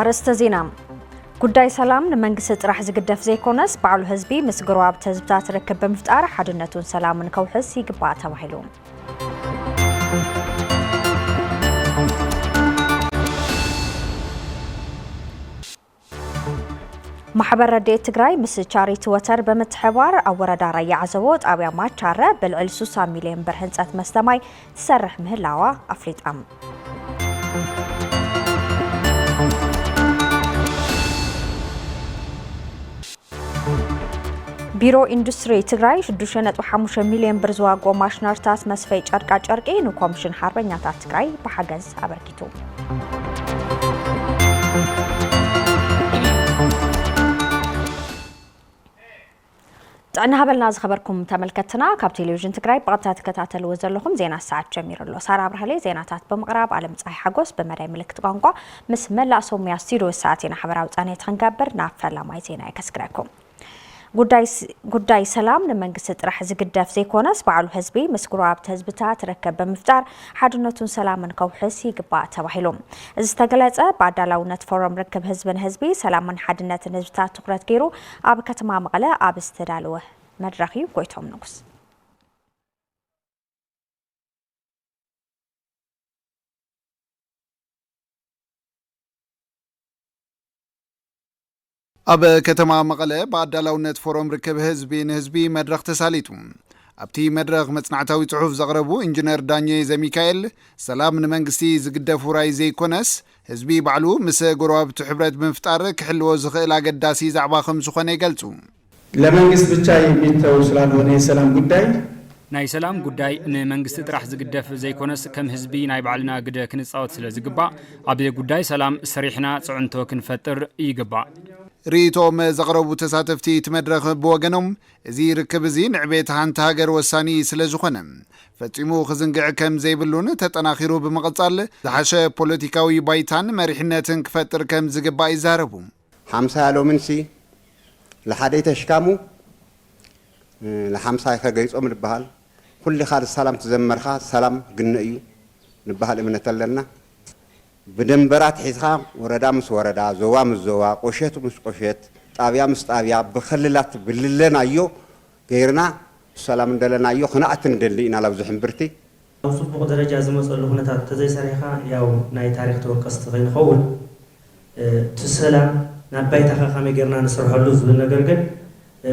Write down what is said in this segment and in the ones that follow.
أرست زينام ጉዳይ ሰላም ንመንግስት ጥራሕ ዝግደፍ ዘይኮነስ ባዕሉ ህዝቢ ምስ ግሩብ ህዝብታት ርክብ በመፍጣር ሓድነቱን ሰላምን ከውሕስ ይግባእ ተባሂሉ ማሕበር ረድኤት ትግራይ ምስ ቻሪቲ ወተር በመትሕባር አወረዳ ራያ ዓዘቦ ጣብያ ማቻረ ብልዕል 60 ሚልዮን ብር ህንፀት መስተማይ ትሰርሕ ምህላዋ አፍሪጣም ቢሮ ኢንዱስትሪ ትግራይ 6.5 ሚልዮን ብር ዝዋጎ ማሽነሪታት መስፈይ ጨርቃ ጨርቂ ንኮሚሽን ሓርበኛታት ትግራይ ብሓገዝ አበርኪቱ ጥዕና ሃበልና ዝኸበርኩም ተመልከትና ካብ ቴሌቪዥን ትግራይ ብቐጥታ ተከታተልዎ ዘለኹም ዜና ሰዓት ጀሚሩሎ ሳራ ብርሃሌ ዜናታት በመቅረብ ዓለም ፀሐይ ሓጎስ በመዳይ ምልክት ቋንቋ ምስ መላእ ሶምያ ስቱዲዮ ሰዓትና ሓበራዊ ጻኔት ክንጋብር ናብ ፈላማይ ዜና ይከስክረኩም ጉዳይ ሰላም ንመንግስት ጥራሕ ዝግደፍ ዘይኮነስ ባዕሉ ህዝቢ ምስ ግሩብ ህዝብታት ርክብ በመፍጣር ሓድነቱን ሰላምን ከውሕስ ይግባእ ተባሂሉ እዚ ተገለጸ ባዳላውነት ፎረም ርክብ ህዝብን ህዝቢ ሰላምን ሓድነትን ህዝብታት ትኩረት ገይሩ ኣብ ከተማ መቐለ ኣብ ዝተዳለወ መድረኽ እዩ ጎይቶም ንጉስ ኣብ ከተማ መቐለ ባዳላውነት ፎረም ርክብ ህዝብን ህዝቢ መድረኽ ተሳሊጡ ኣብቲ መድረኽ መጽናዕታዊ ጽሑፍ ዘቕረቡ ኢንጂነር ዳኘ ዘሚካኤል ሰላም ንመንግስቲ ዝግደፍ ውራይ ዘይኮነስ ህዝቢ ባዕሉ ምስ ግሩብ ሕብረት ብምፍጣር ክሕልዎ ዝኽእል አገዳሲ ዛዕባ ከም ዝኾነ ይገልጹ ለመንግስት ብቻ የሚተው ስላልሆነ የሰላም ጉዳይ ናይ ሰላም ጉዳይ ንመንግስት ጥራሕ ዝግደፍ ዘይኮነስ ከም ህዝቢ ናይ ባዕልና ግደ ክንጻወት ስለ ዝግባእ ኣብ ጉዳይ ሰላም ሰሪሕና ጽዕንቶ ክንፈጥር ይግባእ ሪቶም ዘቕረቡ ተሳተፍቲ ትመድረኽ ብወገኖም እዚ ርክብ እዚ ንዕቤት ሓንቲ ሃገር ወሳኒ ስለ ዝኾነ ፈጺሙ ክዝንግዕ ከም ዘይብሉን ተጠናኺሩ ብምቕጻል ዝሓሸ ፖለቲካዊ ባይታን መሪሕነትን ክፈጥር ከም ዝግባእ ይዛረቡ 50 ሎምንሲ ለሓደይ ተሽካሙ ለ50 ከገይጾም ልበሃል ኩሉ ካል ሰላም ተዘመርኻ ሰላም ግነ እዩ ልበሃል እምነት ኣለና بدنبرات حيثها وردا مس وردا زوا مس زوا قشيت مس قشيت طابيا مس طابيا بخللات بللنا ايو غيرنا سلام دلنا ايو خناعت ندلينا لابز حنبرتي وصفو درجه زمصلو هنታት ተዘይ ሰሪኻ ያው ናይ ታሪክ ተወቀስት ኮይንኸውን ተሰላም ናባይታኻ ከመይ ገርና ንሰርሐሉ ዝብል ነገር ግን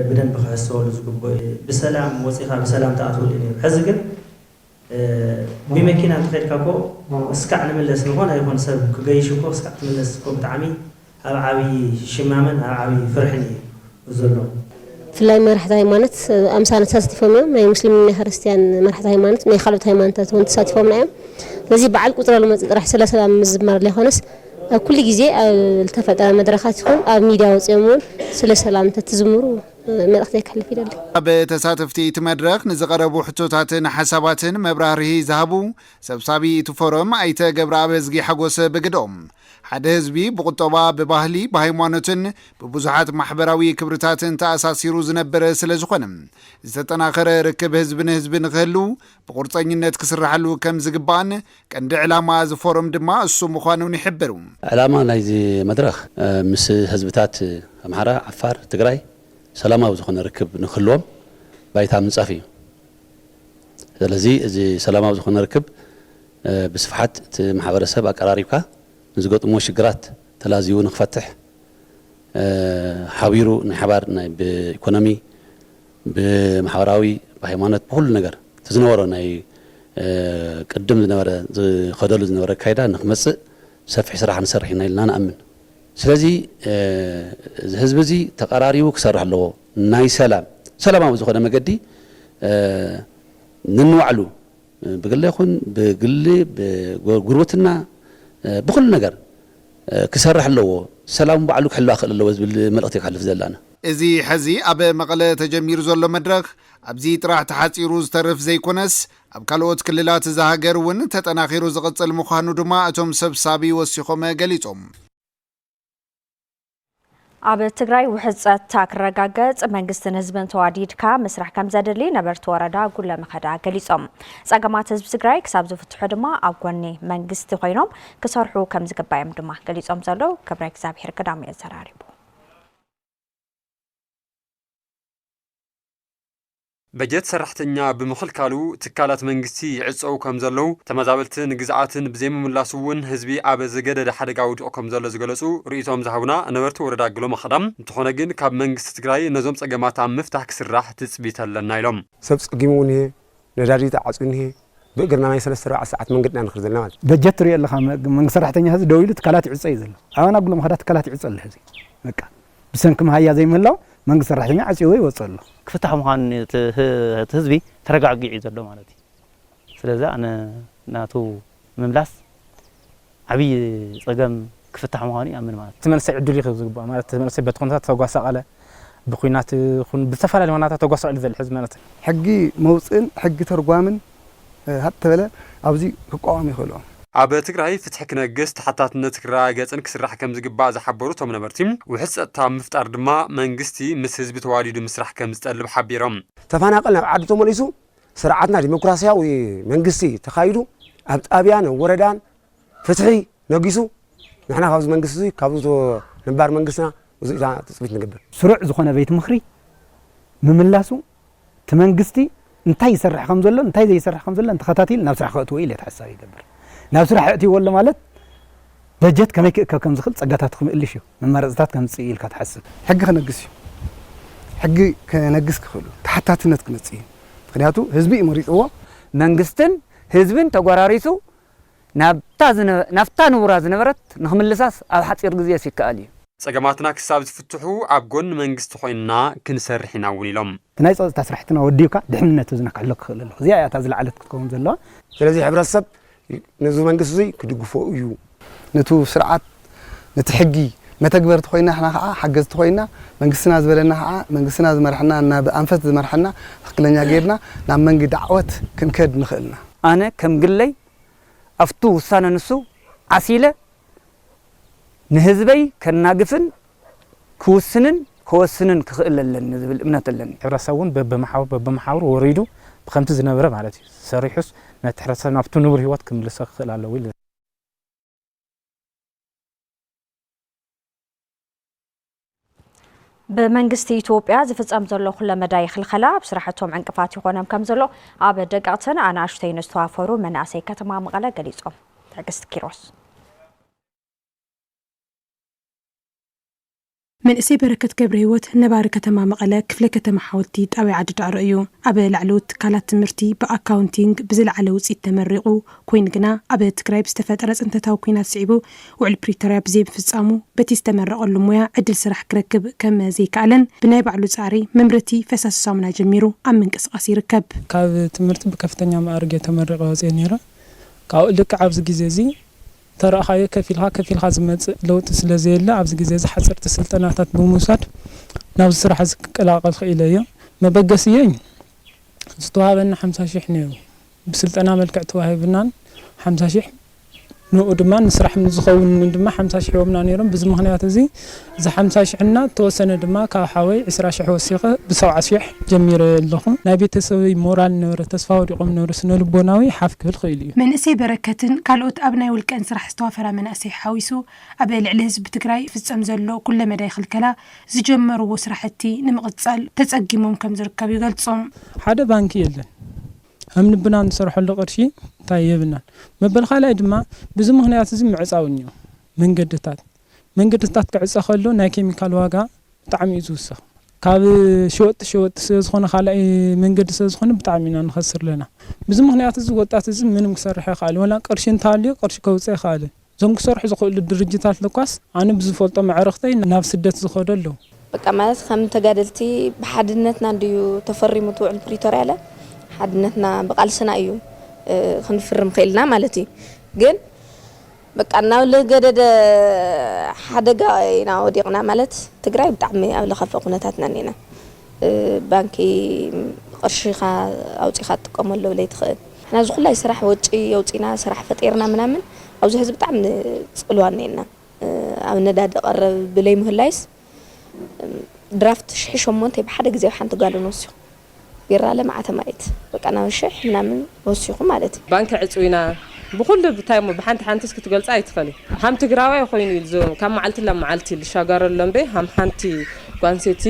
ብደንብ ክሕሰበሉ ዝግባእ ብሰላም ወፂኻ ብሰላም ተኣትውል እዩ ሕዚ ግን بمكينة تخيلكو اسكع نملس نهون يكون سبب كجيشكو اسكع نملس كو بتعمي عبي شمامن عبي فرحني وزلو في الله مرحة هيمانت أمسانة تستفهمنا ما مسلمين هرستيان مرحة هيمانت ما يخلط هيمانت تون تستفهمنا لذي بعد قطرة لما راح سلام مزمر له خالص كل جزء التفت على مدرخات يكون ميديا وسيمون سلام تتزمرو مرختي كحلف يدل أب تساتفتي تمدرخ نزقرب حتوتاتن حساباتن مبراره ذهبو سبسابي تفرم أيت جبر عبزجي حجوس بقدوم حد حزبي بقطبة بباهلي بهيمانتن ببزحات محبراوي كبرتاتن تأساسي روز نبر سلزخنم استناخر ركب حزبن غلو بقرطينينت كسر حلو كم زقبان كان علامة زفورم دما السوم خانون يحبرون علامة نايزي مدرخ مس حزبتات أمحرة عفار تجراي سلامه وزخنا ركب نخلوهم بايتها من صافي لذي زي سلامه وزخنا ركب بصفحات محاور السب أقراريبك نزقط موش جرات تلازيو نخفتح حاويرو نحبار بإيكونومي بمحاوراوي بهيمانات بكل نجار تزنورة ناي قدم زنورة خدلو زنورة كايدا نخمس سفح سرح نسرح نايلنا نأمن سلازي حزب زي تقراريو كسرح له ناي سلام زخنا مقدي ننوعلو بقول يكون بقول بغروتنا بكل نجار كسرح له سلام بعلوك حلو أخل الله بالملقتي حلف زلانا إزي حزي أب مقالة تجمير زول مدرك أبزي راح تحاتي روز ترف زي كونس أب كالوت كللات زهاجر ون تتناخير زغط المخانو دما أتم سبسابي وسيخوما قليتهم ኣብ ትግራይ ውሕፀት ታክረጋገጽ መንግስትን ህዝብን ተዋዲድካ ምስራሕ ከም ዘድሊ ነበርቲ ወረዳ ጉለ መኸዳ ገሊጾም ጸገማት ህዝቢ ትግራይ ክሳብ ዝፍትሑ ድማ ኣብ ጎኒ መንግስቲ ኮይኖም ክሰርሑ ከም ዝግባኦም ድማ ገሊጾም ዘለው ክብረ እግዚአብሔር ቀዳሚ ዘራሪቡ በጀት ሰራሕተኛ ብምኽልካሉ ትካላት መንግስቲ ይዕጸው ከም ዘለው ተመዛበልትን ግዛኣትን ብዘይምምላሱውን ህዝቢ ኣብ ዝገደደ ሓደጋ ውድቕ ከም ዘሎ ዝገለጹ ርእይቶም ዝሃቡና ነበርቲ ወረዳ ጉሎ መኸዳም እንትኾነ ግን ካብ መንግስቲ ትግራይ ነዞም ጸገማት ኣብ ምፍታሕ ክስራሕ ትጽቢት ኣለና ኢሎም ሰብ ጸጊሙን ይሄ ነዳዲ ተዓጽን ይሄ ብእግርና ናይ 3-4 ሰዓት መንገድና ንኽር ዘለና ማለት በጀት ሪእ ኣለኻ መንግስቲ ሰራሕተኛ ህዝቢ ደው ኢሉ ትካላት ይዕጸ እዩ ዘሎ ኣና ጉሎ መኸዳ ትካላት ይዕጸ ኣሎ ህዝቢ በቃ ብሰንኪ መሃያ ዘይምህላው መንግስቲ ሰራሕተኛ ዓጽዮ ይወጽእ ኣሎ ክፍታሕ ምዃን ህዝቢ ተረጋጊዑ ዘሎ ማለት እዩ ስለዚ ኣነ ናቱ ምምላስ ዓብይ ጸገም ክፍታሕ ምዃኑ ይኣምን ማለት ተመልሰ ዕድል ይኽእል ዝግባ ማለት ተመልሰ በትኾነታት ተጓሳቀለ ብኩናት ኹን ብተፈላለዩ ማናታት ተጓሳቀለ ዘል ህዝቢ ማለት ሕጊ መውጽእን ሕጊ ተርጓምን ሃተበለ ኣብዚ ክቋወም ይኽእሉ ኣብ ትግራይ ፍትሒ ክነግስ ተሓታትነት ክረጋገጽን ክስራሕ ከም ዝግባእ ዝሓበሩ ቶም ነበርቲ ውሕፀት ምፍጣር ድማ መንግስቲ ምስ ህዝቢ ተዋዲዱ ምስራሕ ከም ዝጠልብ ሓቢሮም ተፈናቀል ናብ ዓዲ ተመሊሱ ስርዓትና ዲሞክራሲያዊ መንግስቲ ተኻይዱ ኣብ ጣብያን ወረዳን ፍትሒ ነጊሱ ንሕና ካብዚ መንግስቲ ካብዚ ነባር መንግስትና ብዙ ተጽቢት ንግበር ስሩዕ ዝኾነ ቤት ምኽሪ ምምላሱ ተመንግስቲ እንታይ ይሰርሕ ከም ዘሎ እንታይ ዘይሰርሕ ከም ዘሎ እንተኸታቲል ናብ ስራሕ ክእትዎ ኢለ ተሓሳቢ ይገብር ናብ ስራሕ እትይዎ ኣሎ ማለት በጀት ከመይ ክእከብ ከም ዝኽእል ጸጋታት ክምልሽ እዩ መመረጽታት ከም ጽኢል ከተሐስብ ሕጊ ከነግስ እዩ ሕጊ ከነግስ ክኽእሉ ተሓታትነት ክመጽእ እዩ ምክንያቱ ህዝቢ ይመሪጽዎ መንግስትን ህዝብን ተጓራሪሱ ናፍታ ንቡራ ዝነበረት ንኽምልሳስ ኣብ ሓጺር ግዜ ሲከኣል እዩ ጸገማትና ክሳብ ዝፍትሑ ኣብ ጎን መንግስቲ ኮይንና ክንሰርሕ ኢና እውን ኢሎም ናይ ጸጥታ ስራሕትና ወዲብካ ድሕንነት ህዝብና ክሕሎ ክኽእል ኣሎ እዚኣ እያ ዝለዓለት ክትከውን ዘለዋ ስለዚ ሕብረተሰብ ነዚ መንግስቲ ክድግፎ እዩ ነቱ ስርዓት ነቲ ሕጊ መተግበርቲ ኮይና ሓና ከዓ ሓገዝቲ ኮይና መንግስትና ዝበለና ከዓ መንግስትና ዝመርሐና እና ብኣንፈት ዝመርሐና ትክክለኛ ጌርና ናብ መንገዲ ዓወት ክንከድ ንኽእልና ኣነ ከም ግለይ ኣፍቱ ውሳነ ንሱ ዓሲለ ንህዝበይ ከናግፍን ክውስንን ክወስንን ክኽእል ኣለኒ ዝብል እምነት ኣለኒ ሕብረተሰብ እውን በብመሓውር ወሪዱ ብከምቲ ዝነበረ ማለት እዩ ሰሪሑስ ነቲ ሕብረተሰብ ናብቱ ንቡር ህይወት ክምልሶ ክኽእል ኣለዎ ኢሉ በመንግስቲ ኢትዮጵያ ዝፍጸም ዘሎ ኩለ መዳይ ክልኸላ ብስራሕቶም ዕንቅፋት ይኾኖም ከም ዘሎ ኣብ ደቃቅትን ኣናእሽተይን ዝተዋፈሩ መናእሰይ ከተማ መቐለ ገሊጾም ትዕግስት ኪሮስ መንእሰይ በረከት ገብረ ህይወት ነባሪ ከተማ መቐለ ክፍለ ከተማ ሓወልቲ ጣብያ ዓዲ ዳዕሮ እዩ ኣብ ላዕለዎት ትካላት ትምህርቲ ብኣካውንቲንግ ብዝለዓለ ውፅኢት ተመሪቑ ኮይኑ ግና ኣብ ትግራይ ብዝተፈጠረ ፅንተታዊ ኩናት ስዒቡ ውዕል ፕሪቶርያ ብዘይምፍፃሙ በቲ ዝተመረቐሉ ሞያ ዕድል ስራሕ ክረክብ ከም ዘይከኣለን ብናይ ባዕሉ ፃዕሪ መምረቲ ፈሳሲ ሳሙና ጀሚሩ ኣብ ምንቅስቃስ ይርከብ ካብ ትምህርቲ ብከፍተኛ ማዕርግ ተመሪቐ ወፅየ ነይረ ካብኡ ልክዕ ኣብዚ ግዜ እዚ ተረኻዮ ከፊልካ ዝመጽእ ለውጥ ስለዘየለ ኣብዚ ግዜ ዝሓፀርቲ ስልጠናታት ብምውሳድ ናብ ስራሕ ዝቀላቀል ክኢለ እየ መበገስ እየ ዝተዋሃበና 50,000 ነይሩ ብስልጠና መልክዕ ተዋሂብናን 50,000 ንኡ ድማ ንስራሕ ዝኸውን ድማ 50,000 ሂቦምና ነይሮም በዚ ምክንያት እዚ ዚ 50,000 እና ተወሰነ ድማ ካብ ሓወይ 20,000 ወሲኸ ብ70,000 ጀሚረ ኣለኹ ናይ ቤተሰበይ ሞራል ነበረ ተስፋ ወዲቖም ነበረ ስነ ልቦናዊ ሓፍ ክብል ክኢል እዩ መንእሰይ በረከትን ካልኦት ኣብ ናይ ውልቀን ስራሕ ዝተዋፈራ መንእሰይ ሓዊሱ ኣብ ልዕሊ ህዝቢ ትግራይ ፍጸም ዘሎ ኩለ መዳይ ክልከላ ዝጀመርዎ ስራሕቲ ንምቕጻል ተጸጊሞም ከም ዝርከብ ይገልጾም ሓደ ባንኪ የለን هم نبنا نصرح اللقرشي طيبنا مبالغ ድማ ብዙ ምክንያት እዚ ምዕጻውን እዩ መንገድታት ክዕጻ ከሎ ናይ ኬሚካል ዋጋ ብጣዕሚ እዩ ዝውስኽ ካብ ሸወጥ ዝኾነ ካልኣይ መንገዲ ዝኾነ ብጣዕሚ ኢና ንኸስር ለና ብዙ ምክንያት እዚ ወጣት እዚ ምንም ክሰርሕ ይኽእል ወላ ቅርሺ እንታልዩ ቅርሺ ከውፅእ ይኽእል ዞም ክሰርሑ ዝኽእሉ ድርጅታት ልኳስ ኣነ ብዝፈልጦ መዕረኽተይ ናብ ስደት ዝኸዱ ኣለዉ በቃ ማለት ከም ተጋደልቲ ብሓድነትና እንድዩ ተፈሪሙ ትውዕል ፕሪቶርያ አለ حدنتنا بقالسنا أيو خنفرم خيلنا مالتي جن بقالنا ولا جدد حدا جاينا وديقنا مالت تجري بتعمي أو لخفق قناتنا نينا بانكي قرشيخا أو تخات كمل ولا يدخل إحنا زخلا يسرح وجهي أو تينا سرح فطيرنا منامن أو زهز بتعمي تقولوا عنينا أو نداد قرب بلي مهلايس درافت شحشو مونتي بحد غزي حنت قالو نوسيو بيرا لمعه مايت بقى انا شح منامن وسيخو مالتي بانك عصوينا بكل بتايمو بحنت حنتس كتغلص ايتخلي هم تግራዋይ ኮይኑ ይልዞ ከም ማዓልቲ ለማዓልቲ ልሻጋረሎም በ هم ሓንቲ ጓንሴቲ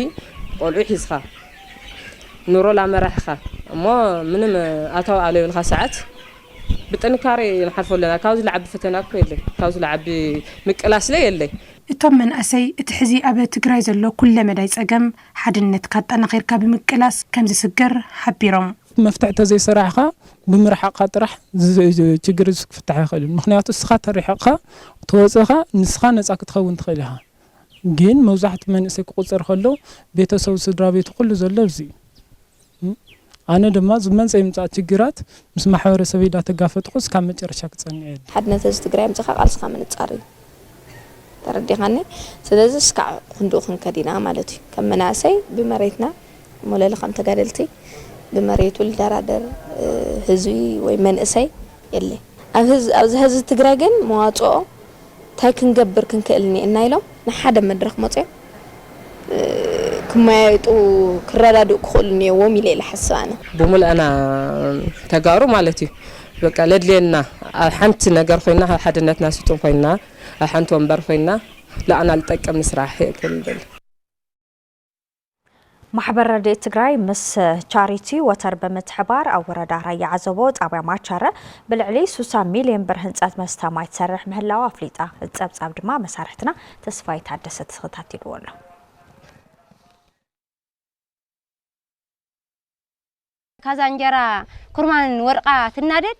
ቆልዑ ሒዝኻ ኑሮ ላመራሕኻ እሞ ምንም ኣታው ኣለልኻ ሰዓት ብጥንካሬ ንሓልፈለና ካብዚ ለዓቢ ፈተና እኮ የለይ ካብዚ ለዓቢ ምቅላስ ላይ የለይ እቶም መንእሰይ እቲ ሕዚ ኣብ ትግራይ ዘሎ ኩለ መዳይ ጸገም ሓድነት ካጠናኺርካ ብምቅላስ ከም ዝስገር ሓቢሮም መፍትሕ ተዘይሰራሕኻ ብምርሓቕካ ጥራሕ ችግር ዝፍታሕ ይኽእል ምክንያቱ እስኻ ተሪሕቕካ ተወፅኻ ንስኻ ነፃ ክትኸውን ትኽእል ኢኻ ግን መብዛሕትኡ መንእሰይ ክቁፅር ከሎ ቤተሰብ ስድራ ቤት ኩሉ ዘሎ እዚ ኣነ ድማ ዝመንፀይ ምፃእ ችግራት ምስ ማሕበረሰብ ኢዳ ተጋፈጥኩስ ካብ መጨረሻ ክጸንዕ እየ ሓድነት እዚ ትግራይ ምፅኻ ቃልስኻ ምንጻር እዩ ተረዲኻኒ ስለዚህ እስካ ክንዱቕ ክንከዲና ማለት እዩ ከም መናእሰይ ብመሬትና ሞለለ ከም ተጋደልቲ بمريت والدرادر هزوي ومنأسي يلي أبز هز تجرا جن مواطع تاكن جبر كن كلني النايلو نحدا مدرخ مطع كما يتو كرادو كخلني ومي ليل حسانة بمول أنا تجارو مالتي بقى لدلنا حنت نجار فينا حدنات ناس يتون فينا حنت ومبر فينا لا أنا التك من سراح كل محبر رديت تግራይ مس چاريتي وتر بمتحبار او وردا راي عزبوت ابا ماچره بالعلي 60 مليون بر هنصات مستماي تسرح مهلاو افليطا تصبصاب دما مسارحتنا تسفاي تادست تخاتيل والله كازانجرا كرمان ورقه تنادد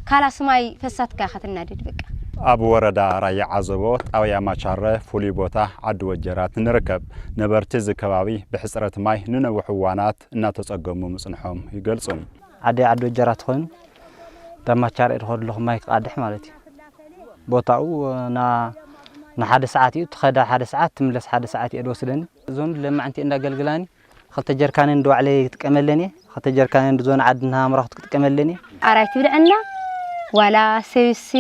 كالا سماي فساتكا ختنادد بقى أبو وردا راي عزبوت أو يا ماچاره فولي بوتا عدو وجرات نركب نبرتز كبابي بحسرة ماي ننو حوانات ناتصقمو مصنحهم يقلصون عدو وجرات خون دا ماچار يدخل له ماي قادح مالتي بوتاو نا حد ساعات تخدا حد ساعات تملس حد ساعات يدوسلني زون لما انت اندا غلغلاني خلت جركان ندو علي تقملني خلت جركان زون عدنا مرخت تقملني ارايت بدعنا ولا سيسي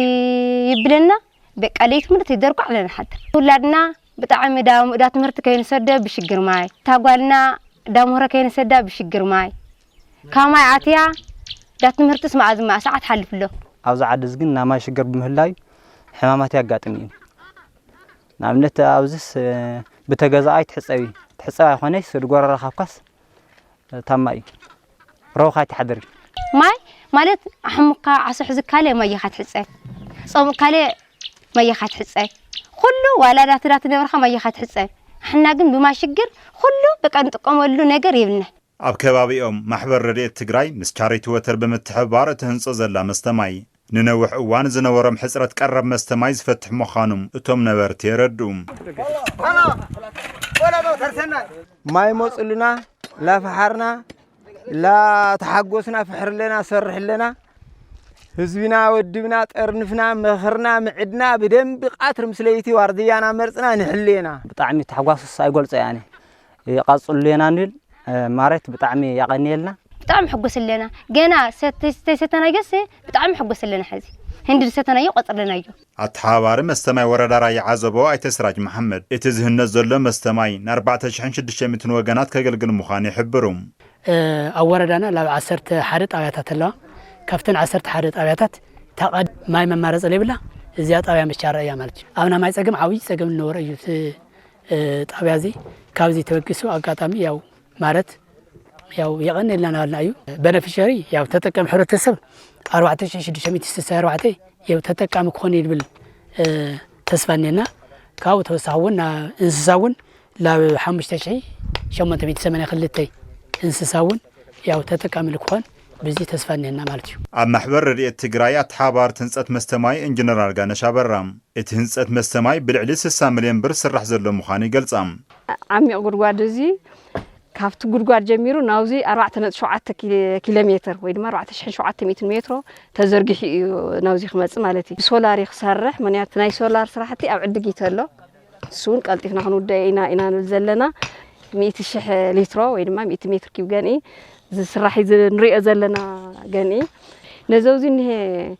يبلنا بقاليت مرت يدركو علينا حتى ولادنا بطعم دات مرت كاين سدا بشجر ماي تاغالنا داموره كاين سدا بشجر ماي كما عاتيا دات مرت اسمع زما ساعات حلف له اوز عدز كن ما شجر بمهلاي حمامات ياغاطمين نعمنت اوزس بتغزاي تحصاي خونيس دغور رخافكاس تماي روخات حضر ماي مالت حمقا عصح زكالي ما يخات حصاي صوم كالي ما يخات حصاي كله ولا دات نبرخه ما يخات حصاي حنا ግን بما شجر كله بقى نطقملو ነገር ይብልنا ኣብ ከባቢኦም ማሕበር ረድኤት ትግራይ ምስ ቻሪቲ ወተር ብምትሕብባር ትህንጾ ዘላ መስተማይ ንነውሕ እዋን ዝነበሮም ሕጽረት ቀረብ መስተማይ ዝፈትሕ ምዃኖም እቶም ነበርቲ የረድኡ ማይ ሞጽልና ላፈሓርና لا تحقوسنا فحرلنا سرحلنا حزبنا ودبنا طرنفنا مخرنا معدنا بدم بقاتر مسليتي وارديانا مرصنا نحلينا بطعمي تحقوس ايغلص يعني يقصل لنا نل ماريت بطعمي يقنيلنا بطعم حقوس لنا جنا ستنا يقسي بطعم حقوس لنا حزي هند ستنا يقطر لنا يو اتحابار مستماي وردا راي عزبو ايتسراج محمد اتزهن زلو مستماي 4600 وغنات كغلغل مخان يحبروم أوردنا لا عسرت حرت آياتات الله كفتن عسرت حرت آياتات تقد ماي ممارس اللي بلا زيادة آيات مشارة يا مالك أنا ما يسقم عوي سقم النور يوت طبيعي كابزي توقسوا أقاطامي ياو مارت ياو يغني لنا النايو بنفيشري ياو تتكلم حرت السب 4664 ياو تتكلم كوني بال تسفنينا كاو توسعون انساون لا 5000 شو تبي تسمعني خلتي انسساون ያው ተጠቃሚ ልኳን በዚህ ተስፋነና ማለት ነው ኣብ ማሕበር ረድኤት ትግራይ ኣተሓባር ህንጸት መስተማይ ኢንጂነር አርጋነሽ አበራም እቲ ህንጸት መስተማይ ብልዕሊ 60 ሚልዮን ብር ስራሕ ዘሎ ምዃኑ ይገልጻም ዓሚቕ ጉድጓድ እዚ ካብቲ ጉድጓድ ጀሚሩ ናውዚ 4.7 ኪሎ ሜትር ወይ ድማ 4700 ሜትሮ ተዘርጊሑ ናውዚ ክመጽ ማለት እዩ ሶላር ይኽሰርሕ ምክንያቱ ናይ ሶላር ስራሕቲ ኣብ ዕድጊት ኣሎ እሱን ቀልጢፍና ክንውዳይ ኢና ዘለና 100,000 لتر ويدما 100 متر كيف جاني زسرح نريء زلنا جاني نزوزين هي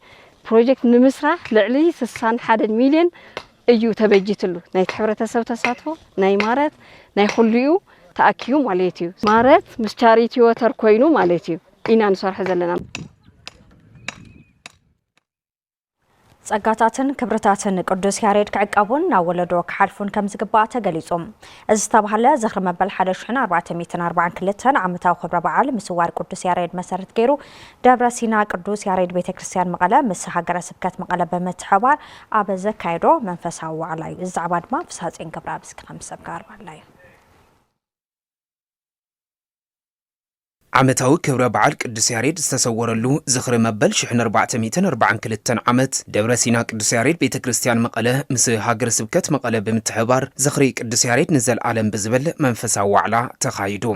بروجكت نمسرح لعلي 61 مليون እዩ ተበጅትሉ ናይ ሕብረተሰብ ተሳትፎ ናይ ማረት ናይ ኩልዩ ተኣኪዩ ማለት እዩ ማረት ምስ ቻሪቲ ወተር ኮይኑ ማለት እዩ ኢና ንሰርሕ ዘለና ጸጋታትን ክብርታትን ቅዱስ ያሬድ ክዕቀቡን ናብ ወለዶ ክሓልፉን ከም ዝግባእ ተገሊጾም እዚ ዝተባሃለ ዝኽሪ መበል 1442 ዓመታዊ ክብረ በዓል ምስዋር ቅዱስ ያሬድ መሰረት ገይሩ ደብረ ሲና ቅዱስ ያሬድ ቤተክርስቲያን መቐለ ምስ ሃገረ ስብከት መቐለ በመትሕባር ኣብ ዘካይዶ መንፈሳዊ ዋዕላ እዩ ዝዛዕባ ድማ ፍሳጽን ገብረ ኣብስኪ ከምሰብ ጋር ባላይ ዓመታዊ ክብረ በዓል ቅዱስ ያሬድ ዝተሰወረሉ ዝኽሪ መበል 1442 ዓመት ደብረ ሲና ቅዱስ ያሬድ ቤተክርስቲያን መቐለ ምስ ሃገረ ስብከት መቐለ ብምትሕባር ዝኽሪ ቅዱስ ያሬድ ንዘለዓለም ብዝብል መንፈሳዊ ዋዕላ ተኻይዱ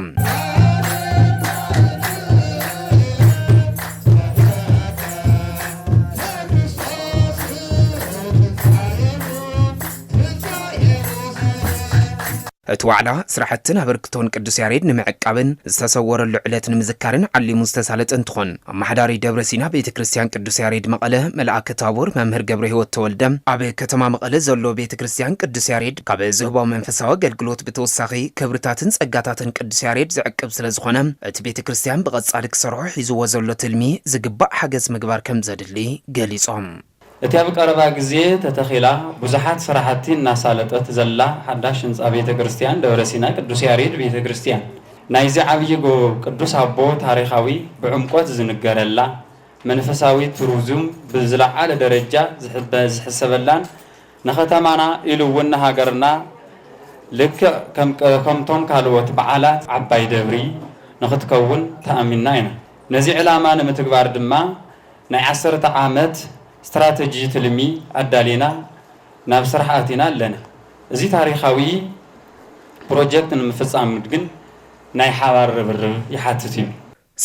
እትዋዕላ ስራሕትን አበርክቶን ቅዱስ ያሬድ ንምዕቃብን ዝተሰወረሉ ዕለት ንምዝካርን ዓሊሙ ዝተሳለጠ እንትኾን አማሕዳሪ ደብረ ሲና ቤተክርስቲያን ቅዱስ ያሬድ መቐለ መልአከ ታቦር መምህር ገብረ ሕይወት ተወልደ ኣብ ከተማ መቐለ ዘሎ ቤተክርስቲያን ቅዱስ ያሬድ ካብ ዝህቦ መንፈሳዊ አገልግሎት ብተወሳኺ ክብርታትን ጸጋታትን ቅዱስ ያሬድ ዝዕቅብ ስለ ዝኾነ እቲ ቤተክርስቲያን ብቐጻሊ ክሰርሖ ሒዝዎ ዘሎ ትልሚ ዝግባእ ሓገዝ ምግባር ከም ዘድሊ ገሊጾም እቲ ኣብ ቀረባ ግዜ ተተኺላ ብዙሓት ስራሕቲ እናሳለጠት ዘላ ሓዳሽ ህንፃ ቤተክርስቲያን ደብረ ሲና ቅዱስ ያሬድ ቤተክርስቲያን ናይዚ ዓብዪ ቅዱስ አቦ ታሪኻዊ ብዕምቆት ዝንገረላ መንፈሳዊ ቱሪዝም ብዝለዓለ ደረጃ ዝሕሰበላን ንኸተማና ኢሉ እውን ሃገርና ልክዕ ከምቶም ካልኦት በዓላት ዓባይ ደብሪ ንኽትከውን ተኣሚና ኢና ነዚ ዕላማ ንምትግባር ድማ ናይ 10 ዓመት ስትራቴጂ ትልሚ አዳሊና ናብ ስራሕ አቲና ኣለና እዚ ታሪኻዊ ፕሮጀክት ንምፍጻም ግን ናይ ሓባር ርብርብ ይሓትት እዩ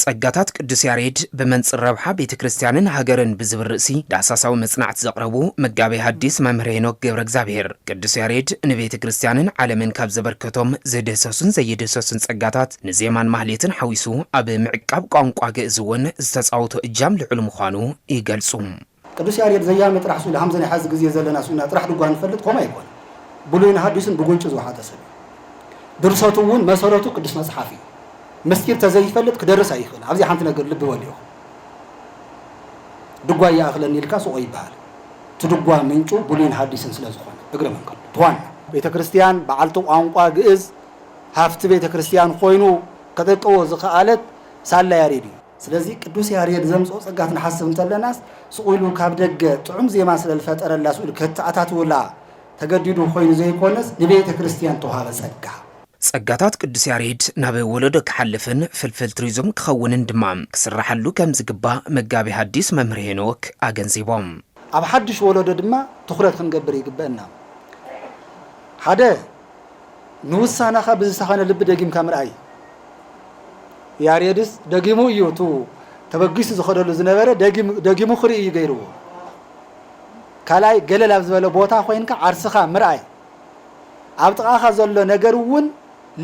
ጸጋታት ቅዱስ ያሬድ በመንጽር ረብሓ ቤተክርስቲያንን ሃገርን ብዝብል ርእሲ ዳሳሳዊ መጽናዕት ዘቕረቡ መጋቤ ሐዲስ መምህር ሄኖክ ገብረ እግዚአብሔር ቅዱስ ያሬድ ንቤተክርስቲያንን ዓለምን ካብ ዘበርከቶም ዝድህሰሱን ዘይድህሰሱን ጸጋታት ንዜማን ማህሌትን ሓዊሱ ኣብ ምዕቃብ ቋንቋ ግዕዝ እውን ዝተጻወቶ እጃም ልዑል ምዃኑ ይገልጹ ቅዱስ ያሬድ ዘያመ ጥራሕ ሱለ ሃምዘን ያሓዝ ግዜ ዘለና ሱና ጥራሕ ድጓ ንፈልጥ ኮማ ይኮን ብሉይን ሐዲስን ብጉንጭ ዝወሓተ ሰብ ድርሰቱ እውን መሰረቱ ቅዱስ መጽሓፍ እዩ መስኪር ተዘይፈልጥ ክደርስ አይኽእል ኣብዚ ሓንቲ ነገር ልብ በልዩ ድጓ ያእኽለኒ ኢልካ ሱቆ ይበሃል ትድጓ ምንጩ ብሉይን ሐዲስን ስለ ዝኾነ እግረ መንገዱ ትዋን ቤተክርስቲያን በዓልቲ ቋንቋ ግዕዝ ሃፍቲ ቤተክርስቲያን ኮይኑ ከጠቅዎ ዝኸኣለት ሳላ ያሬድ እዩ ስለዚህ ቅዱስ ያሬድ ዘምጾ ጸጋት ንሐስብ እንተለናስ ስቁሉ ካብ ደገ ጥዑም ዜማ ስለልፈጠረላ ስቁሉ ከተአታትውላ ተገዲዱ ኮይኑ ዘይኮነስ ንቤተ ክርስቲያን ተዋሃበ ጸጋ ጸጋታት ቅዱስ ያሬድ ናብ ወለዶ ክሓልፍን ፍልፍል ቱሪዝም ክኸውንን ድማ ክስራሐሉ ከም ዝግባእ መጋቤ ሐዲስ መምህር ሄኖክ ኣገንዚቦም ኣብ ሓድሽ ወለዶ ድማ ትኹረት ክንገብር ይግበአና ሓደ ንውሳናኻ ብዝሰኸነ ልቢ ደጊምካ ምርኣይ ያሬድስ ደጊሙ እዩ ቱ ተበጊሱ ዝኸደሉ ዝነበረ ደጊሙ ክርኢ እዩ ገይርዎ ካላይ ገለል ኣብ ዝበለ ቦታ ኮይንካ ዓርስኻ ምርኣይ ኣብ ጥቓኻ ዘሎ ነገር እውን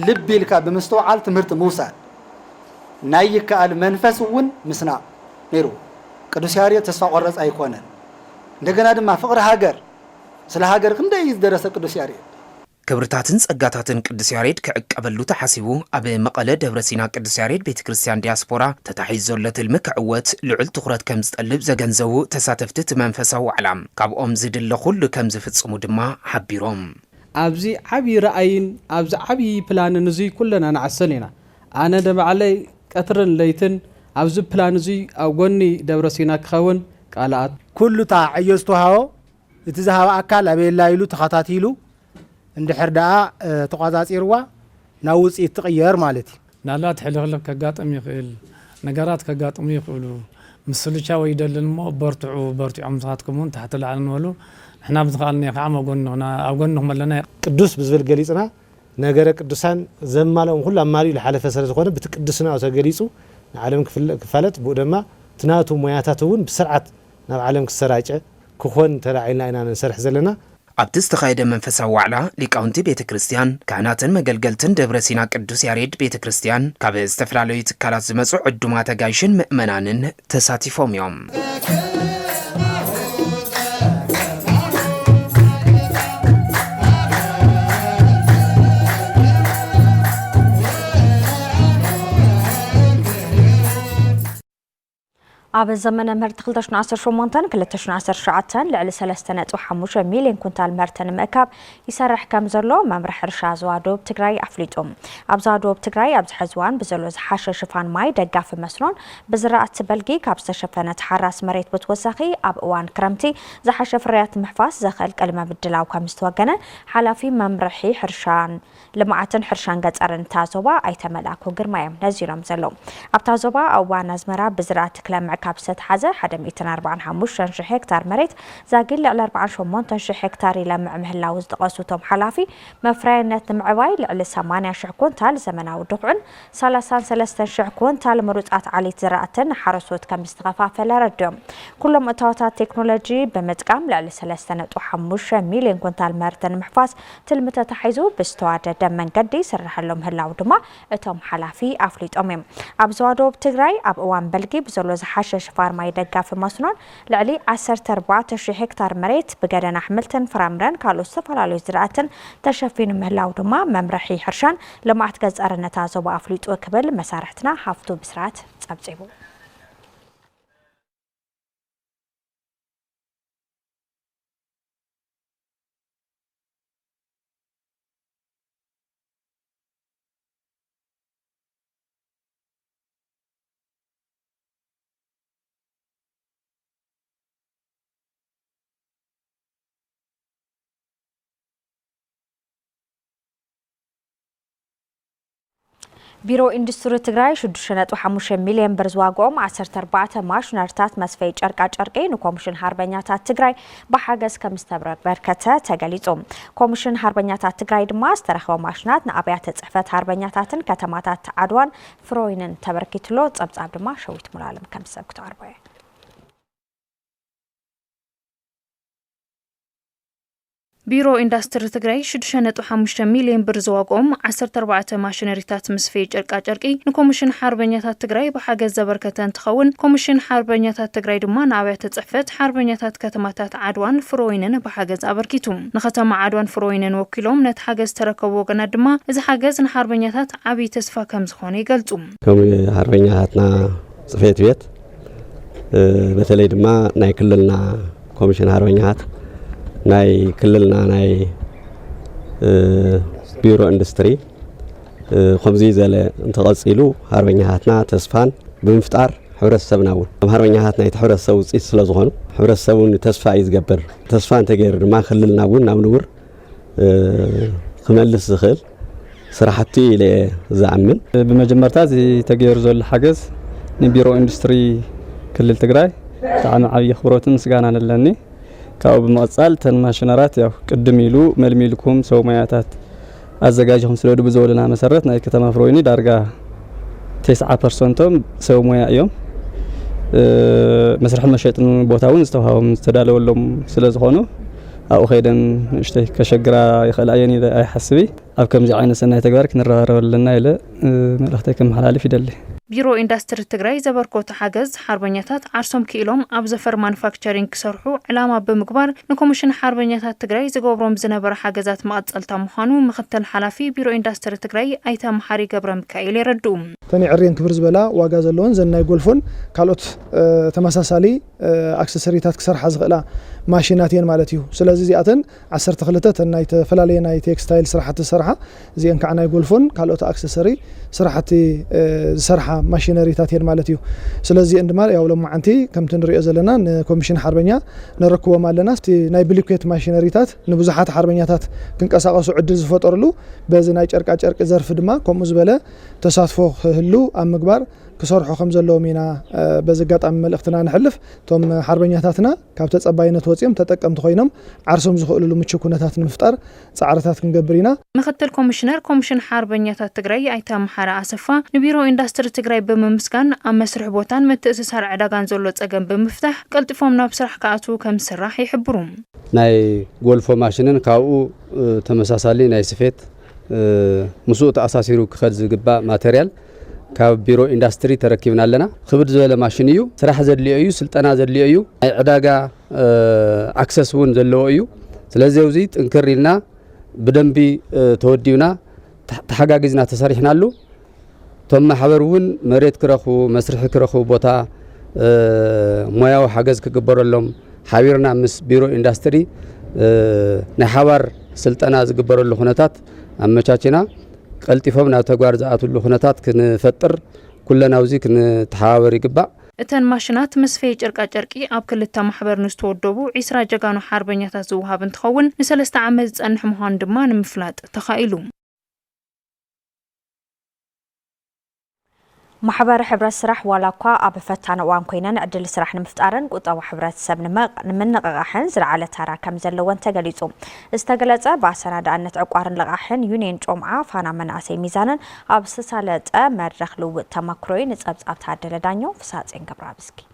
ልብ ኢልካ ብምስተውዓል ትምህርቲ ምውሳድ ናይ ይከኣል መንፈስ እውን ምስናቕ ነይሩ ቅዱስ ያሬድ ተስፋ ቆረጽ ኣይኮነን እንደገና ድማ ፍቕሪ ሃገር ስለ ሃገር ክንደይ ዝደረሰ ቅዱስ ያሬድ ክብርታትን ጸጋታትን ቅዱስ ያሬድ ክዕቀበሉ ተሓሲቡ ኣብ መቐለ ደብረ ሲና ቅዱስ ያሬድ ቤተክርስቲያን ዲያስፖራ ተታሒዝ ዘሎ ትልሚ ክዕወት ልዑል ትኹረት ከም ዝጠልብ ዘገንዘቡ ተሳተፍቲ መንፈሳዊ ዋዕላ ካብኦም ዝድለ ኩሉ ከም ዝፍጽሙ ድማ ሓቢሮም ኣብዚ ዓብዪ ረኣይን ኣብዚ ዓብዪ ፕላንን እዚ ኩለና ንዓሰል ኢና ኣነ ደባዕለይ ቀትርን ለይትን ኣብዚ ፕላን እዚ ኣብ ጎኒ ደብረ ሲና ክኸውን ቃልኣት ኩሉ ታ ዕዮ ዝተውሃቦ እቲ ዝሃበ ኣካል ኣበየላ ኢሉ ተኸታቲሉ እንድሕር ደኣ ተቋጻጺርዋ ናብ ውፅኢት ትቕየር ማለት እዩ ናላት ሕልኽልኽ ከጋጥም ይኽእል ነገራት ከጋጥሙ ይኽእሉ ምስልቻ ወይ ደልን ሞ በርቲዖም ንስኻትኩምን ታሕቲ ላዕሊ ንበሉ ንሕና ብዝኸኣልና ከዓ መጎንና ኣብ ጎንኹም ኣለና ቅዱስ ብዝብል ገሊፅና ነገረ ቅዱሳን ዘማልኦም ኩሉ ኣማሊኡ ዝሓለፈ ስለ ዝኾነ በቲ ቅዱስና ተገሊጹ ንዓለም ክፋለጥ ብኡ ድማ ትናቱ ሞያታት እውን ብስርዓት ናብ ዓለም ክሰራጨ ክኾን ተላዒልና ኢና ንሰርሕ ዘለና ኣብቲ ዝተኻየደ መንፈሳዊ ዋዕላ ሊቃውንቲ ቤተክርስቲያን ካህናትን መገልገልትን ደብረ ሲና ቅዱስ ያሬድ ቤተክርስቲያን ካብ ዝተፈላለዩ ትካላት ዝመጹ ዕዱማት ኣጋይሽን ምእመናንን ተሳቲፎም እዮም ኣብ ዘመነ ምህርቲ 2018-2019 ልዕሊ 3.5 ሚልዮን ኩንታል ምህርቲ ንምእካብ ይሰርሕ ከም ዘሎ መምርሒ ሕርሻ ዞባ ደቡብ ትግራይ ኣፍሊጡ። ኣብ ዞባ ደቡብ ትግራይ ኣብ ዝሕዚ እዋን ብዘሎ ዝሓሸ ሽፋን ማይ ደጋፊ መስኖን ብዝራእቲ በልጊ ካብ ዝተሸፈነ ተሓራስ መሬት ብተወሳኺ ኣብ እዋን ክረምቲ ዝሓሸ ፍርያት ምሕፋስ ዘኽእል ቅድመ ምድላው ከም ዝተወገነ ሓላፊ መምርሒ ሕርሻን ልምዓትን ሕርሻን ገጠርን እታ ዞባ ኣይተመላኩ ግርማ እዮም ነዚሮም ዘለዉ። ኣብታ ዞባ ኣብ እዋን ኣዝመራ ብዝራእቲ ክለምዕ ካብ ዝተሓዘ 145,000 ሄክታር መሬት ዛጊል ልዕሊ 48,000 ሄክታር ይለምዕ ምህላው ዝጠቐሱ እቶም ሓላፊ መፍረያነት ንምዕባይ ልዕሊ 80,000 ኩንታል ዘመናዊ ድኹዕን 33,000 ኩንታል ምሩፃት ዓሌት ዝራእትን ሓረሶት ከም ዝተኸፋፈለ ረድዮም። ኩሎም እታወታት ቴክኖሎጂ ብምጥቃም ልዕሊ 3.5 ሚልዮን ኩንታል ምህርቲ ንምሕፋስ ትልሚ ተታሒዙ ብዝተዋደደ መንገዲ ይስርሐሎም ምህላው ድማ እቶም ሓላፊ ኣፍሊጦም እዮም። ኣብ ዞባ ደቡብ ትግራይ ኣብ እዋን በልጊ ብዘሎ ዝሓሸ ሽፋን ማይ ደጋፊ መስኖን ልዕሊ 14,000 ሄክታር መሬት ብገደና ኣሕምልትን ፍራምረን ካልኦት ዝተፈላለዩ ዝራእትን ተሸፊኑ ምህላው ድማ መምርሒ ሕርሻን ልምዓት ገጠርን እታ ዞባ ኣፍሊጡ ክብል መሳርሕትና ሃፍቱ ብስራት ጸብጺቡ። ቢሮ ኢንዱስትሪ ትግራይ 6.5 ሚልዮን ብር ዝዋግኦም 14 ማሽነሪታት መስፈይ ጨርቃ ጨርቂ ንኮሚሽን ሃርበኛታት ትግራይ ብሓገዝ ከም ዝተበርከተ ተገሊጹ። ኮሚሽን ሃርበኛታት ትግራይ ድማ ዝተረኸበ ማሽናት ንኣብያተ ጽሕፈት ሃርበኛታትን ከተማታት ዓድዋን ፍሮይንን ተበርኪትሎ ጸብጻብ ድማ ሸዊት ሙላለም ከም ሰብክቶ ኣርባየ ቢሮ ኢንዱስትሪ ትግራይ 6.5 ሚልዮን ብር ዝዋግኦም 14 ማሽነሪታት መስፈይ ጨርቃ ጨርቂ ንኮሚሽን ሃርበኛታት ትግራይ ብሓገዝ ዘበርከተ እንትኸውን ኮሚሽን ሃርበኛታት ትግራይ ድማ ንኣብያተ ጽሕፈት ሃርበኛታት ከተማታት ዓድዋን ፍሮይንን ብሓገዝ ኣበርኪቱ። ንከተማ ዓድዋን ፍሮይንን ወኪሎም ነቲ ሓገዝ ተረከቡ ወገናት ድማ እዚ ሓገዝ ንሃርበኛታት ዓብይ ተስፋ ከም ዝኾነ ይገልጹ። ከም ሃርበኛታትና ጽሕፈት ቤት በተለይ ድማ ናይ ክልልና ኮሚሽን ሃርበኛታት ናይ ክልልና ናይ ቢሮ ኢንዱስትሪ ከምዚ ዘለ እንተቐጺሉ ሃርበኛታትና ተስፋን ብምፍጣር ሕብረተሰብና እውን ሃርበኛታትና ናይ ሕብረተሰብ ውፅኢት ስለ ዝኾኑ ሕብረተሰቡን ተስፋ እዩ ዝገብር። ተስፋ እንተገይሩ ድማ ክልልና እውን ናብ ንቡር ክመልስ ዝኽእል ስራሕቲ ኢለ ዝኣምን። ብመጀመርታ እዚ ተገይሩ ዘሎ ሓገዝ ንቢሮ ኢንዱስትሪ ክልል ትግራይ ብጣዕሚ ዓብዪ ኣኽብሮትን ምስጋናን ኣለኒ። ካብኡ ብምቕጻል ተን ማሽነራት ያው ቅድም ኢሉ መልሚልኩም ሰው ሞያታት ኣዘጋጅኹም ስለ ድቡ ዘበለና መሰረት ናይ ከተማ ፍሮይኒ ዳርጋ 90% ሰው ሞያ እዮም። መስርሕን መሸጥን ቦታ እውን ዝተዋሃቦም ዝተዳለወሎም ስለ ዝኾኑ ኣብኡ ኸይደን ንእሽተይ ከሸግራ ይኽእላ እየን ኣይሓስቢ። ኣብ ከምዚ ዓይነት ሰናይ ተግባር ክንረባረበለና ኢለ መልእኽተይ ከመሓላልፍ ይደሊ። ቢሮ ኢንዱስትሪ ትግራይ ዘበርኮቱ ሓገዝ ሃርበኛታት ዓርሶም ክኢሎም ኣብ ዘፈር ማኑፋክቸሪንግ ክሰርሑ ዕላማ ብምግባር ንኮሚሽን ሃርበኛታት ትግራይ ዝገብሮም ዝነበረ ሓገዛት መቐጸልታ ምዃኑ ምክትል ሓላፊ ቢሮ ኢንዱስትሪ ትግራይ ኣይተ መሓሪ ገብረ ሚካኤል ይረድኡ። ተኒ ዕርየን ክብር ዝበላ ዋጋ ዘለዎን ዘናይ ጎልፎን ካልኦት ተመሳሳሊ ኣክሰሰሪታት ክሰርሓ ዝኽእላ ማሽናት እየን ማለት እዩ። ስለዚ እዚኣተን 12 ናይ ተፈላለየ ናይ ቴክስታይል ስራሕቲ ዝሰርሓ እዚአን ከዓ ናይ ጎልፎን ካልኦት ኣክሰሰሪ ስራሕቲ ዝሰርሓ ማሽነሪታት እየን ማለት እዩ። ስለዚ እንድማ ያው ሎማዓንቲ ከምቲ ንሪኦ ዘለና ንኮሚሽን ሃርበኛ ንረክቦም ኣለና። እቲ ናይ ብሊኩዌት ማሽነሪታት ንብዙሓት ሃርበኛታት ክንቀሳቀሱ ዕድል ዝፈጠርሉ በዚ ናይ ጨርቃ ጨርቂ ዘርፊ ድማ ከምኡ ዝበለ ተሳትፎ ክህሉ ኣብ ምግባር ክሰርሑ ከም ዘለዎም ኢና በዚ ኣጋጣሚ መልእኽትና ንሕልፍ። እቶም ሃርበኛታትና ካብ ተጸባይነት ወፂኦም ተጠቀምቲ ኮይኖም ዓርሶም ዝኽእልሉ ምቹ ኩነታት ንምፍጣር ጻዕርታት ክንገብር ኢና። ምክትል ኮሚሽነር ኮሚሽን ሃርበኛታት ትግራይ ኣይተ መሓራ ኣሰፋ ንቢሮ ኢንዱስትሪ ትግራይ ብምምስጋን ኣብ መስርሕ ቦታን ምትእስሳር ዕዳጋን ዘሎ ጸገም ብምፍታሕ ቀልጢፎም ናብ ስራሕ ክኣትዉ ከም ዝስራሕ ይሕብሩ። ናይ ጎልፎ ማሽንን ካብኡ ተመሳሳሊ ናይ ስፌት ምስኡ ተኣሳሲሩ ክኸድ ዝግባእ ማተርያል ካብ ቢሮ ኢንዱስትሪ ተረኪብና ኣለና። ክብድ ዝበለ ማሽን እዩ። ስራሕ ዘድልዮ እዩ። ስልጠና ዘድልዮ እዩ። ናይ ዕዳጋ ኣክሰስ እውን ዘለዎ እዩ። ስለዚ እዚ ጥንክር ኢልና ብደንቢ ተወዲብና ተሓጋጊዝና ተሰሪሕናሉ። እቶም ማሕበር እውን መሬት ክረኽቡ መስርሒ ክረኽቡ ቦታ موياو حجز كجبرلهم حبيرنا مس بيرو إندستري نحوار سلطنا زجبرلهم خناتات أما شاچنا قلتي فمنا تجوار زعات اللخناتات كنفتر كلنا وزيك نتحاور يقبع እተን ማሽናት መስፈይ ጨርቃ ጨርቂ ኣብ ክልተ ማሕበር ንስተወደቡ 20 ጀጋኑ ሓርበኛታት ዝውሃብ እንትኸውን ን3 ዓመት ዝጸንሕ ምዃኑ ድማ ንምፍላጥ ተኻኢሉ محبر حبرت سرح ولا قا أب فتان وان كينان عدل سرح نمفتارن قطع وحبرت سبن من نقاحن زرعة ترى كم زلوان تجليزهم استقلت بعسنا دعنت عقارن لقاحن يونين جمعة فانا من عسي ميزانا أب سالت مرخلو تمكروين أبز أبتعدل دانيو فسات إنكبرابسكي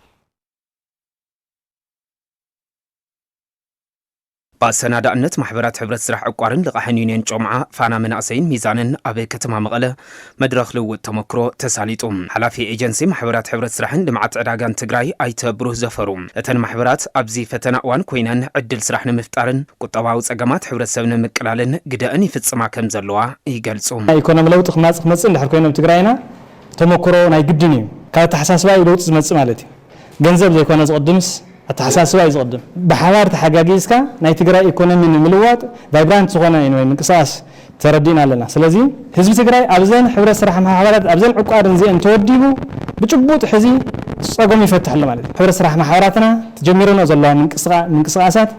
باسنا دعنت محبرات حبرت سرح عقارن لقاحن يونين جمعة فانا من عسين ميزانا أبي كتما مغلا مدرخلو تمكرو تساليتهم حلافي ايجنسي محبرات حبرت سرحن لمعت عراقان تقراي ايت بروه زفروم اتن محبرات ابزي فتنا وان كوينان عدل سرحن مفتارن قطباو صقامات حبرت سبن مقلالن قدأن يفتصما كم زلوا يقلصوم ايكونوم لوط خماص خمصن دحر كوينم تقراينا تمكرو ناي قدني كا تحساسباي لوط زمص مالتي ገንዘብ ዘይኮነ ዝقدمس التحساسوا يقدم بحوار تحقاقيسكا ناي تقراي ايكونومي ملوات فايبرانت زخونه اي منقصاص تردينا لنا سلازي حزب تقراي ابزن حبرت سرح محاورات ابزن عقارن زي انتوديبو بچبوط حزي صقم يفتح له مالتي حبرت سرح محاوراتنا تجميرنا زلوا منقصاصات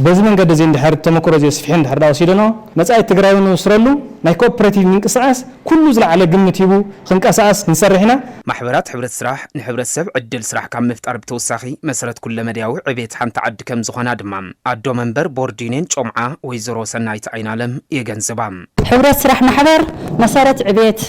بزي منقد زي اندحر تمكرو زي سفحين اندحر داو سيدنو مصاي تقراي نوسرلو ناي كوبراتيف منقصاص كله زل على قمت يبو خنقصاص نسرحنا محبرات حبرت سراح نحبرت سب عدل سراح كم مفتار بتوساخي مسرت كل مدياو عبيت حنت عد كم زخنا دمام عدو منبر بوردينين جمعة ويزرو سنايت عين عالم يجنزبام حبرت سراح محبر مسارت عبيت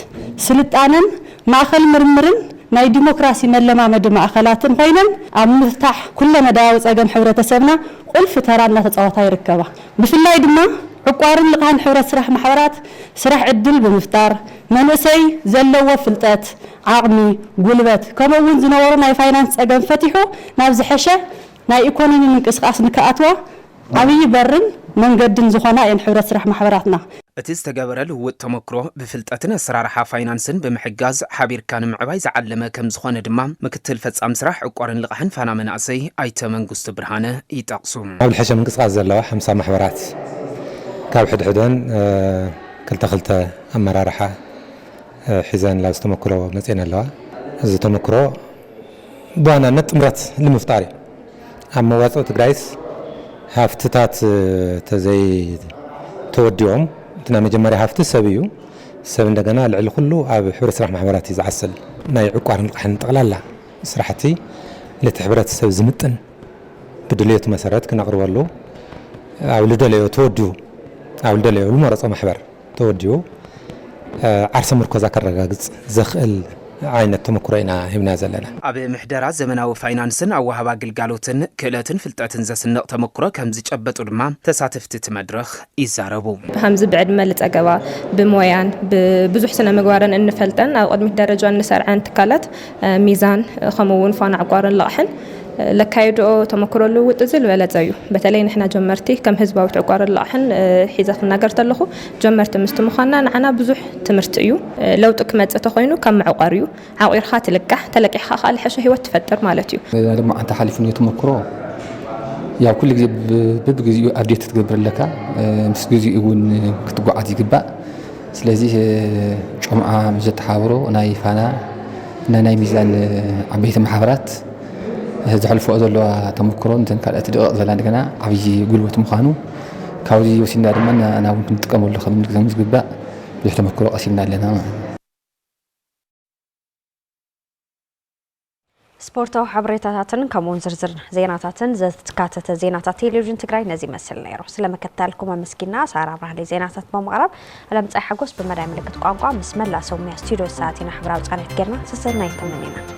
سلطانن ماخل مرمرن ناي ديمقراسي ملمامد ماخلاتن خوينن ام مفتاح كل مداو صقم حبرتسبنا قلف ترانا تصاوتا يركبا بفلاي دما عقارن لقان حبرت سراح محبرات سراح عدل بمفتار منسي زلوا فلطات عقمي قلبت كما وين زنورو ناي فاينانس صقم فتحو نابز حشه ناي ايكونومي منقسقاس نكاتوا عبي برن منقدن زخنا ين حبرت سراح محبراتنا اتز تجابرل هو التمكرو بفلطاتنا سرارحا فاينانسن بمحجاز حبير كان معباي زعلمه كم زخونه دما مكتل فصام سراح عقارن لقحن فانا مناسي ايت منغست برهانه يطقسوم قبل حشه منقسقاس زلوا 50 محبرات كاب حدحدن كلتا امرارحا حزان لا استمكرو مصينا لوا از تمكرو بانا نطمرت لمفطاري اما واصو تግራይስ ሃፍትታት ተዘይ ተወዲኦም እትና መጀመሪያ ሃፍት ሰብዩ ሰብ እንደገና ልዕሊ ኩሉ ኣብ ሕብረት ስራሕ ማሕበራት ይዝዓስል ናይ ዕቋርን ልቃሕን ጠቕላላ ስራሕቲ ለትሕብረት ሰብ ዝምጥን ብድልየቱ መሰረት ክነቕርበሉ ኣብ ልደለዮ ተወዲኡ ኣብ ልደለዮ ልመረፆ ማሕበር ተወዲኡ ዓርሰ ምርኮዛ ከረጋግፅ ዘኽእል عينة تمكرينا هنا زلنا. أبي محدرة زمناو فاينانسن أو هبا قلقالوتن كلاتن فلتاتن زسن تمكرة كمزي جبت ورما تساتفت تمدرخ إزاربو. همز بعد ملت أجوا بمويان بزح سنة مقارن إن فلتن أو قدم درجة نسر عن تكالت ميزان خمون فان عقارن لاحن. لكايدو تمكرو لو وتزل ولا زيو بتالين احنا جمرتي كم حزباو عقار اللاحن حيزه نغرت له جمرت مستمخنا انا بزح تمرتيو لو تكمت تخوينو كم عقاريو عقير خات تلقي خال حشه هو تفطر مالتيو لما انت حالفني تمكرو يا كل جزء ببجزء ابديت تقبر لك مس جزء يكون كتقعد يقبا ስለዚህ ጮምዓ ምጀት ሓብሮ ናይ ፋና ናይ ሚዛን ዓበይቲ ማሕበራት زحلفو أزلوا تمكرون تنكالات دقائق زلان دقنا عبي قلوة مخانو كاوزي وسينا دمنا أنا ممكن تقاموا اللي خلنا نقدر نسقط بقى بيح تمكروا أسينا لنا سبورتو حبريتاتن كمون زرزر زيناتاتن زتكاتت زيناتات تلفزيون تግራይ ነዚ መስል ነይሩ ስለመከታተልኩም መስኪና ሳራ ባህሊ زيناتات በመቅረብ አለም ፀሐይ ሓጎስ በመዳይ ምልክት ቋንቋ ምስ መላ ሰው ሚያ ስቱዲዮ ሰዓቲና ሕብራዊ ጻነት ገርና ሰሰናይ ተመኒና